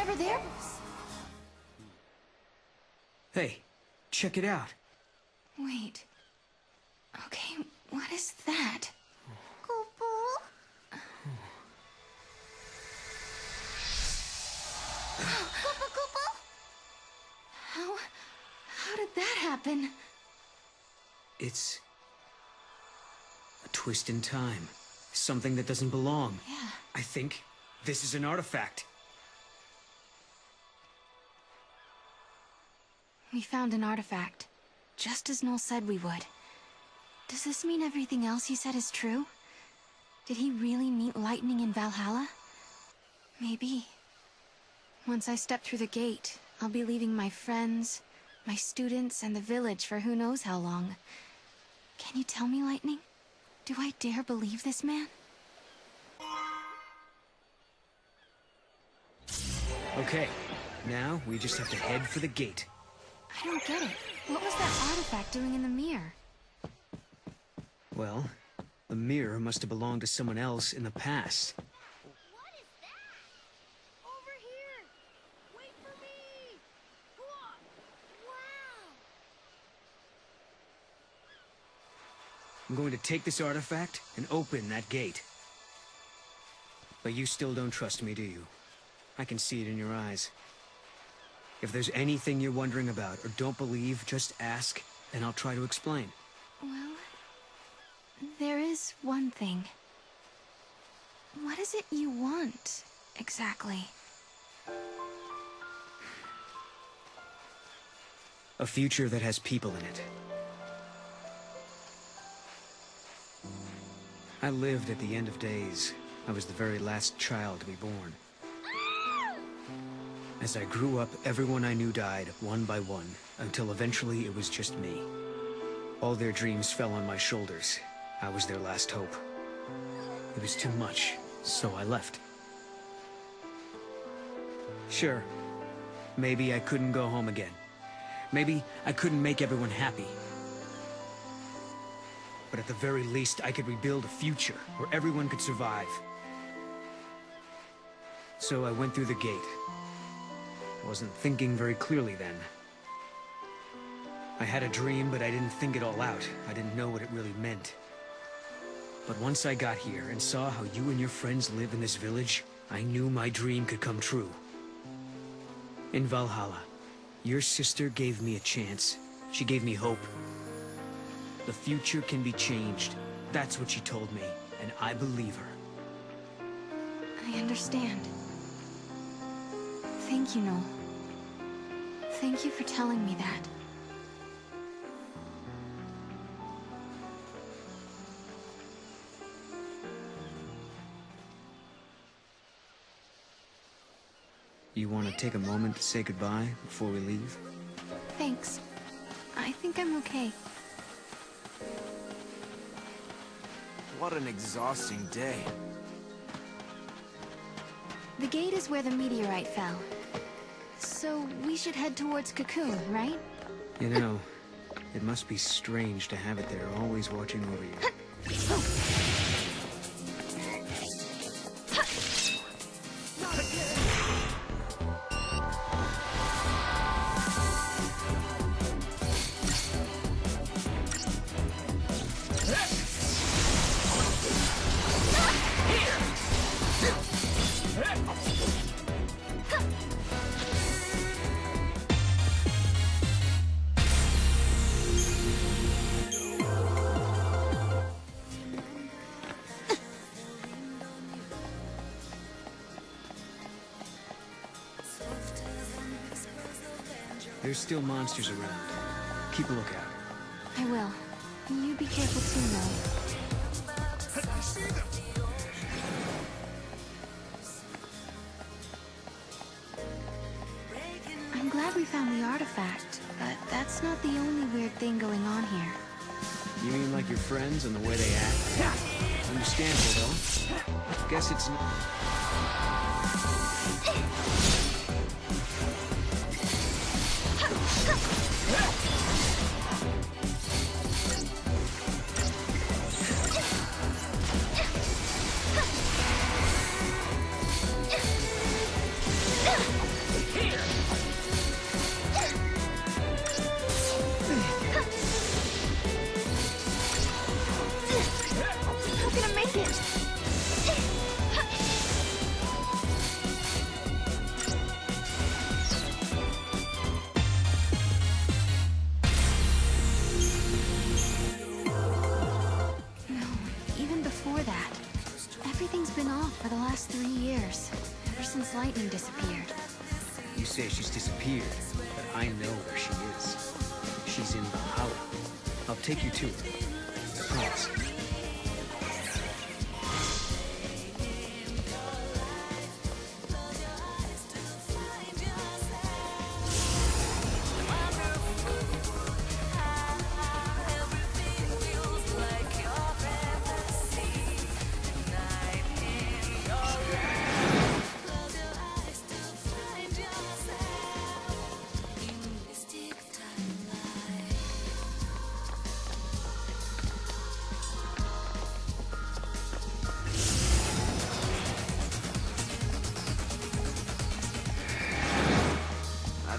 never there? Hey, check it out. Wait. Okay, what is that? How did that happen? It's a twist in time. Something that doesn't belong. Yeah. I think this is an artifact. We found an artifact, just as Noel said we would. Does this mean everything else he said is true? Did he really meet lightning in Valhalla? Maybe. Once I step through the gate, I'll be leaving my friends, my students, and the village for who knows how long. Can you tell me, Lightning? Do I dare believe this man? Okay, now we just have to head for the gate. I don't get it. What was that artifact doing in the mirror? Well, the mirror must have belonged to someone else in the past. What is that? Over here! Wait for me! Whoa! Wow! I'm going to take this artifact and open that gate. But you still don't trust me, do you? I can see it in your eyes. If there's anything you're wondering about or don't believe, just ask, and I'll try to explain. Well, there is one thing. What is it you want, exactly? A future that has people in it. I lived at the end of days. I was the very last child to be born. As I grew up, everyone I knew died, one by one, until eventually it was just me. All their dreams fell on my shoulders. I was their last hope. It was too much, so I left. Sure, maybe I couldn't go home again. Maybe I couldn't make everyone happy. But at the very least, I could rebuild a future where everyone could survive. So I went through the gate. I wasn't thinking very clearly then. I had a dream, but I didn't think it all out. I didn't know what it really meant. But once I got here and saw how you and your friends live in this village, I knew my dream could come true. In Valhalla, your sister gave me a chance. She gave me hope. The future can be changed. That's what she told me, and I believe her. I understand. Thank you, Noel. Thank you for telling me that. You want to take a moment to say goodbye before we leave? Thanks. I think I'm okay. What an exhausting day. The gate is where the meteorite fell. So we should head towards Cocoon, right? You know, it must be strange to have it there, always watching over you. There's still monsters around. Keep a lookout. I will. You be careful too, Noel. I see them! I'm glad we found the artifact, but that's not the only weird thing going on here. You mean like your friends and the way they act? Understandable, though. Guess it's... been off for the last 3 years, ever since Lightning disappeared. You say she's disappeared, but I know where she is. She's in Valhalla. I'll take you to her. I promise.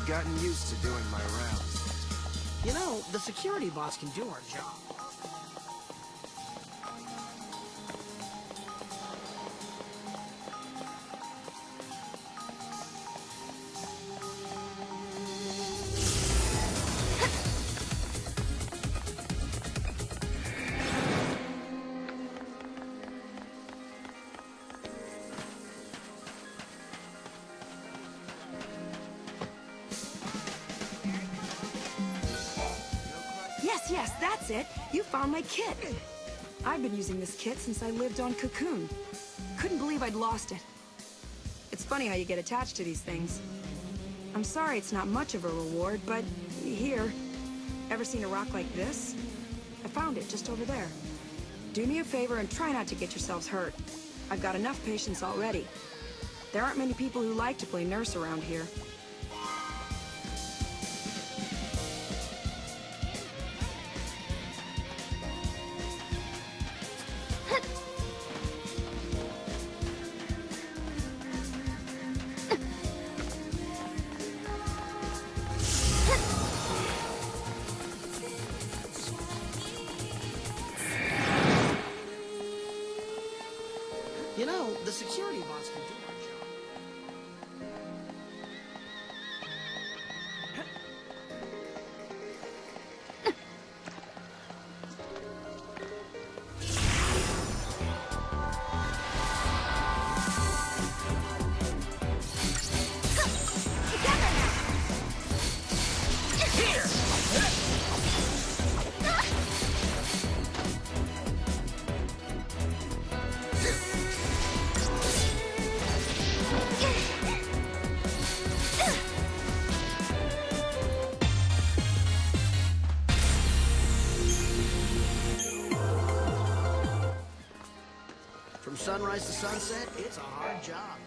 Gotten used to doing my rounds. You know, the security bots can do our job. Yes, that's it. You found my kit. I've been using this kit since I lived on Cocoon. Couldn't believe I'd lost it. It's funny how you get attached to these things. I'm sorry it's not much of a reward, but here. Ever seen a rock like this? I found it just over there. Do me a favor and try not to get yourselves hurt. I've got enough patients already. There aren't many people who like to play nurse around here. You know, the security bots can do our job. From sunrise to sunset, it's a hard job.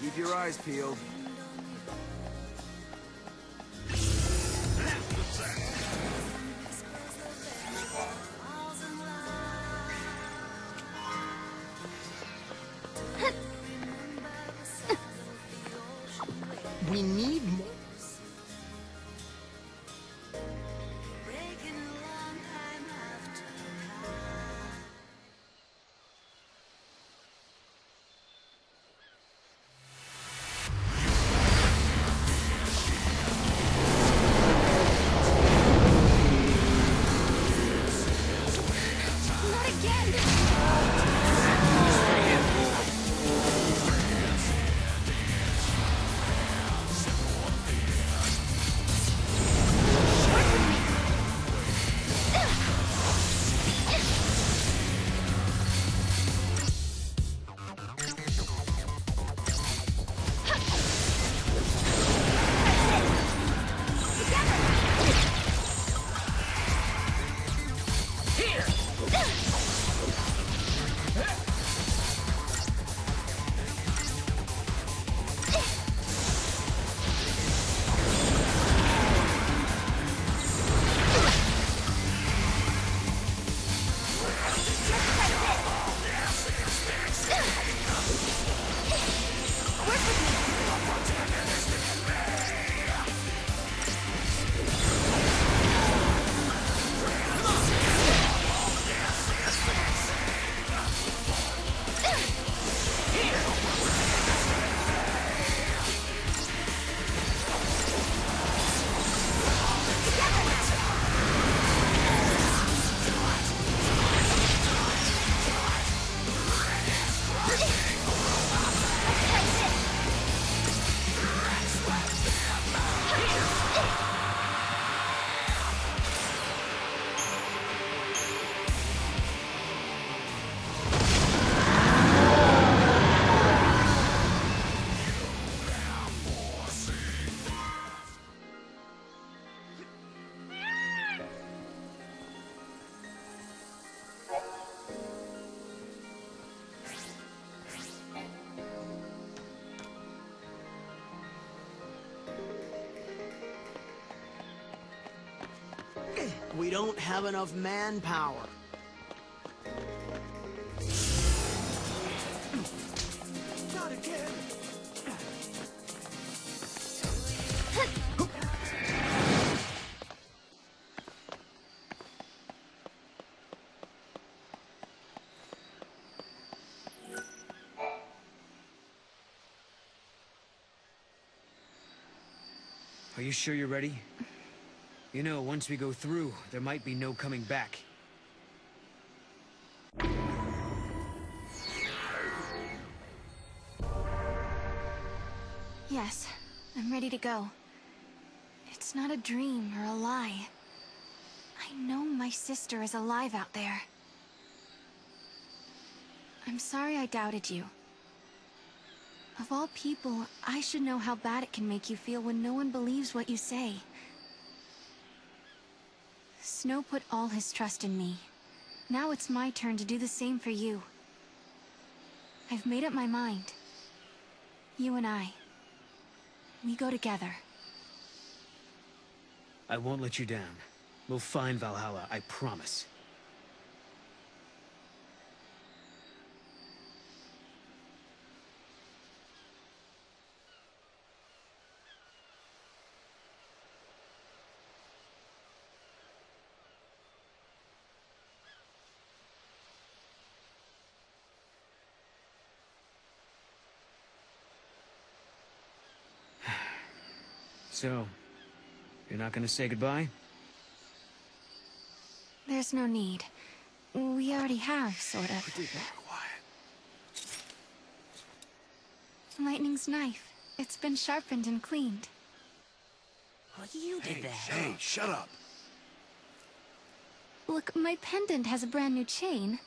Keep your eyes peeled. We need more. Not again! We don't have enough manpower. Not again! Are you sure you're ready? You know, once we go through, there might be no coming back. Yes, I'm ready to go. It's not a dream or a lie. I know my sister is alive out there. I'm sorry I doubted you. Of all people, I should know how bad it can make you feel when no one believes what you say. Snow put all his trust in me. Now it's my turn to do the same for you. I've made up my mind. You and I. We go together. I won't let you down. We'll find Valhalla, I promise. So, you're not gonna say goodbye? There's no need. We already have, sort of. Lightning's knife. It's been sharpened and cleaned. Well, you did that. Hey, shut up. Look, my pendant has a brand new chain.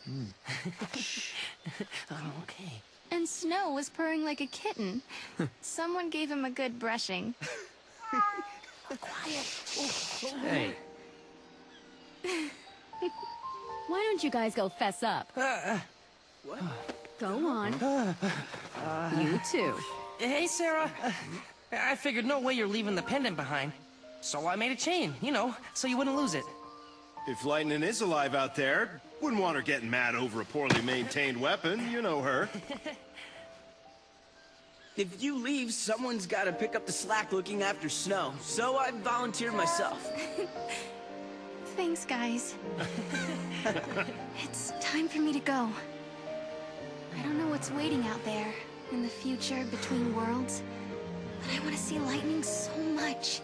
Oh, okay. And Snow was purring like a kitten. Someone gave him a good brushing. Quiet. Hey. Why don't you guys go fess up? What? Go on. You too. Hey, Sarah. I figured no way you're leaving the pendant behind. So I made a chain, you know, so you wouldn't lose it. If Lightning is alive out there, wouldn't want her getting mad over a poorly maintained weapon. You know her. If you leave, someone's got to pick up the slack looking after Snow. So I volunteered myself. Thanks, guys. It's time for me to go. I don't know what's waiting out there, in the future, between worlds. But I want to see Lightning so much.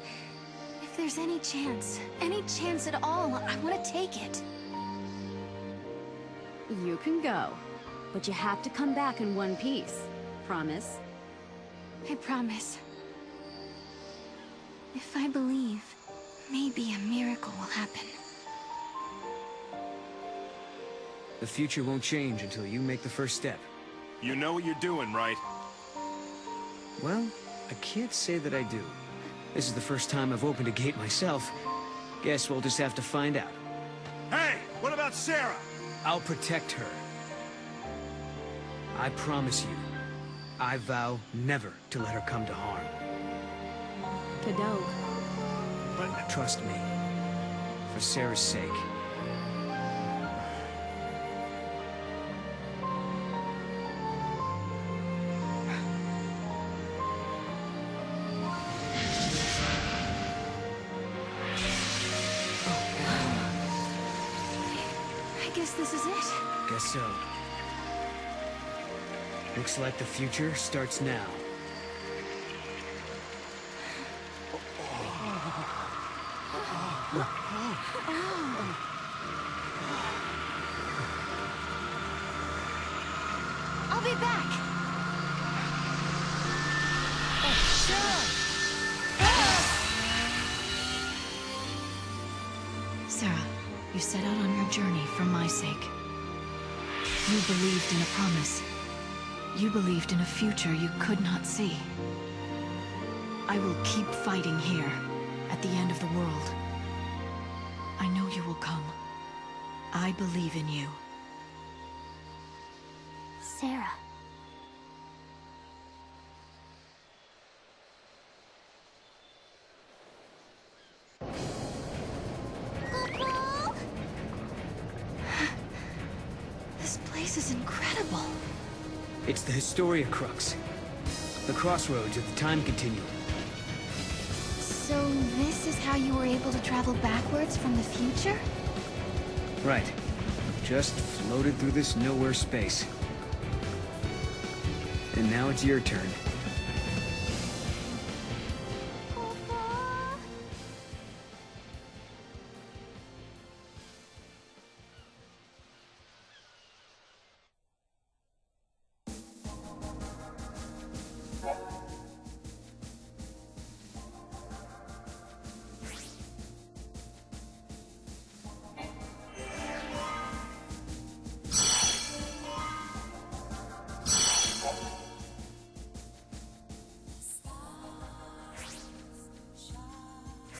If there's any chance at all, I want to take it. You can go. But you have to come back in one piece. Promise? I promise. If I believe, maybe a miracle will happen. The future won't change until you make the first step. You know what you're doing, right? Well, I can't say that I do. This is the first time I've opened a gate myself. Guess we'll just have to find out. Hey, what about Sarah? I'll protect her. I promise you. I vow never to let her come to harm. Kadok. But trust me, for Sarah's sake. I guess this is it. Guess so. Looks like the future starts now. I'll be back. Sarah, you set out on your journey for my sake. You believed in a promise. You believed in a future you could not see. I will keep fighting here, at the end of the world. I know you will come. I believe in you. Sarah. Gogmog! is incredible. It's the Historia Crux. The crossroads of the time continuum. So this is how you were able to travel backwards from the future? Right. Just floated through this nowhere space. And now it's your turn.